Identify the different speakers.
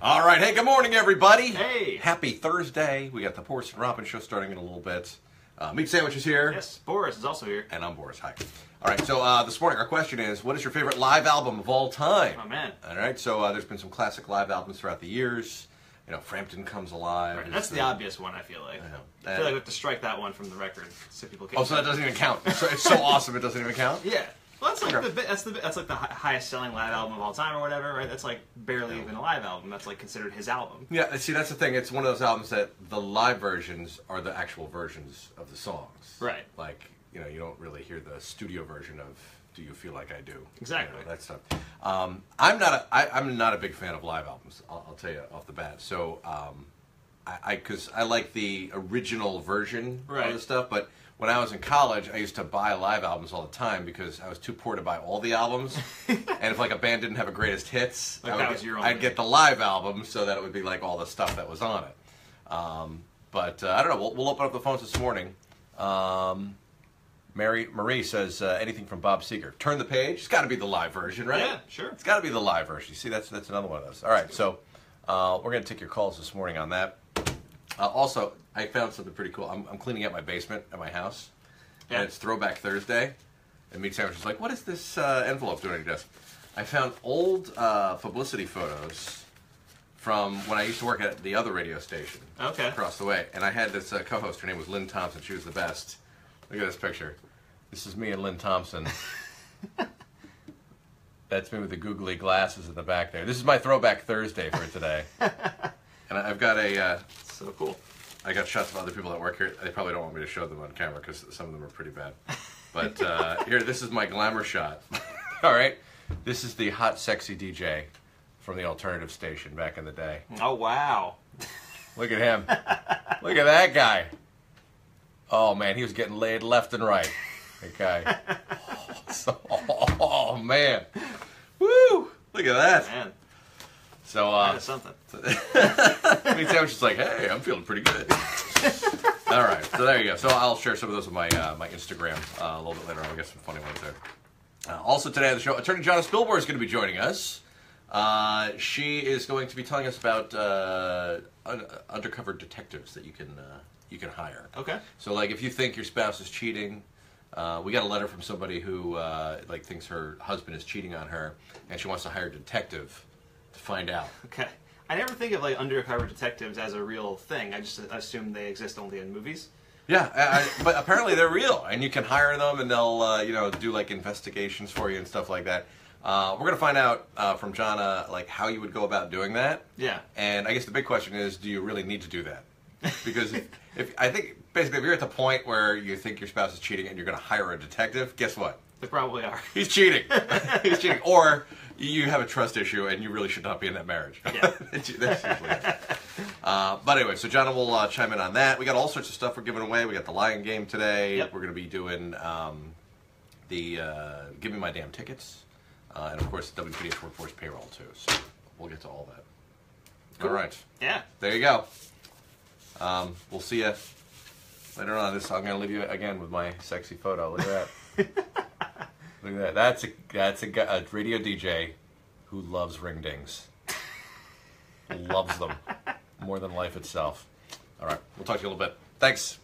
Speaker 1: All right, hey, good morning, everybody.
Speaker 2: Hey.
Speaker 1: Happy Thursday. We got the Boris and Robyn show starting in a little bit. Meat Sandwich is here.
Speaker 2: Yes, Boris is also here.
Speaker 1: And I'm Boris. Hi. All right, so this morning our question is, what is your favorite live album of all time?
Speaker 2: Oh, man.
Speaker 1: All right, so there's been some classic live albums throughout the years. You know, Frampton Comes Alive.
Speaker 2: Right, that's the obvious one, I feel like. I feel like we have to strike that one from the record so people can.
Speaker 1: Oh, so that doesn't even count. It's so awesome it doesn't even count?
Speaker 2: Yeah. Well, that's like that's like the highest selling live album of all time or whatever, right? That's like barely even a live album. That's like considered his album.
Speaker 1: Yeah, see, that's the thing. It's one of those albums that the live versions are the actual versions of the songs.
Speaker 2: Right.
Speaker 1: Like, you know, you don't really hear the studio version of Do You Feel Like I Do?
Speaker 2: Exactly.
Speaker 1: You know, that stuff. I'm not a big fan of live albums, I'll tell you off the bat. So, because I like the original version of the stuff, but when I was in college, I used to buy live albums all the time because I was too poor to buy all the albums. And if like a band didn't have a greatest hits, I'd get the live album so that it would be like all the stuff that was on it. But I don't know. We'll open up the phones this morning. Marie says anything from Bob Seger. Turn the Page. It's got to be the live version, right?
Speaker 2: Yeah, sure.
Speaker 1: It's got to be the live version. You see, that's another one of those. All right, so we're going to take your calls this morning on that. Also, I found something pretty cool. I'm cleaning out my basement at my house, and it's Throwback Thursday. And Meat Sandwich is like, what is this envelope doing on your desk? I found old publicity photos from when I used to work at the other radio station across the way. And I had this co-host. Her name was Lynn Thompson. She was the best. Look at this picture. This is me and Lynn Thompson. That's me with the googly glasses in the back there. This is my Throwback Thursday for today. And I've got a...
Speaker 2: so cool.
Speaker 1: I got shots of other people that work here. They probably don't want me to show them on camera because some of them are pretty bad. But here, this is my glamour shot. All right? This is the hot, sexy DJ from the alternative station back in the day.
Speaker 2: Oh, wow.
Speaker 1: Look at him. Look at that guy. Oh, man, he was getting laid left and right. That guy. Oh, man. Woo! Look at that.
Speaker 2: Man.
Speaker 1: So,
Speaker 2: that is something.
Speaker 1: Meat Sandwich is like, hey, I'm feeling pretty good. All right, so there you go. So I'll share some of those with my my Instagram a little bit later on. I'll get some funny ones there. Also today on the show, Attorney Jonna Spilbor is going to be joining us. She is going to be telling us about undercover detectives that you can hire.
Speaker 2: Okay.
Speaker 1: So like if you think your spouse is cheating, we got a letter from somebody who like thinks her husband is cheating on her, and she wants to hire a detective to find out.
Speaker 2: Okay. I never think of like undercover detectives as a real thing. I just assume they exist only in movies.
Speaker 1: Yeah, but apparently they're real, and you can hire them, and they'll you know, do like investigations for you and stuff like that. We're gonna find out from Jonna like how you would go about doing that.
Speaker 2: Yeah.
Speaker 1: And I guess the big question is, do you really need to do that? Because if I think basically if you're at the point where you think your spouse is cheating and you're gonna hire a detective, guess what?
Speaker 2: They probably are.
Speaker 1: He's cheating. He's cheating. Or you have a trust issue and you really should not be in that marriage.
Speaker 2: Yeah.
Speaker 1: That's usually it. But anyway, so Jonna will chime in on that. We got all sorts of stuff we're giving away. We got the Lion game today.
Speaker 2: Yep.
Speaker 1: We're going to be doing the Give Me My Damn Tickets. And of course, the WPDH Workforce Payroll too. So we'll get to all that.
Speaker 2: Cool.
Speaker 1: All right.
Speaker 2: Yeah.
Speaker 1: There you go. We'll see you later on. I'm going to leave you again with my sexy photo. Look at that. Look at that. That's a radio DJ who loves ring dings. Loves them more than life itself. All right. We'll talk to you in a little bit. Thanks.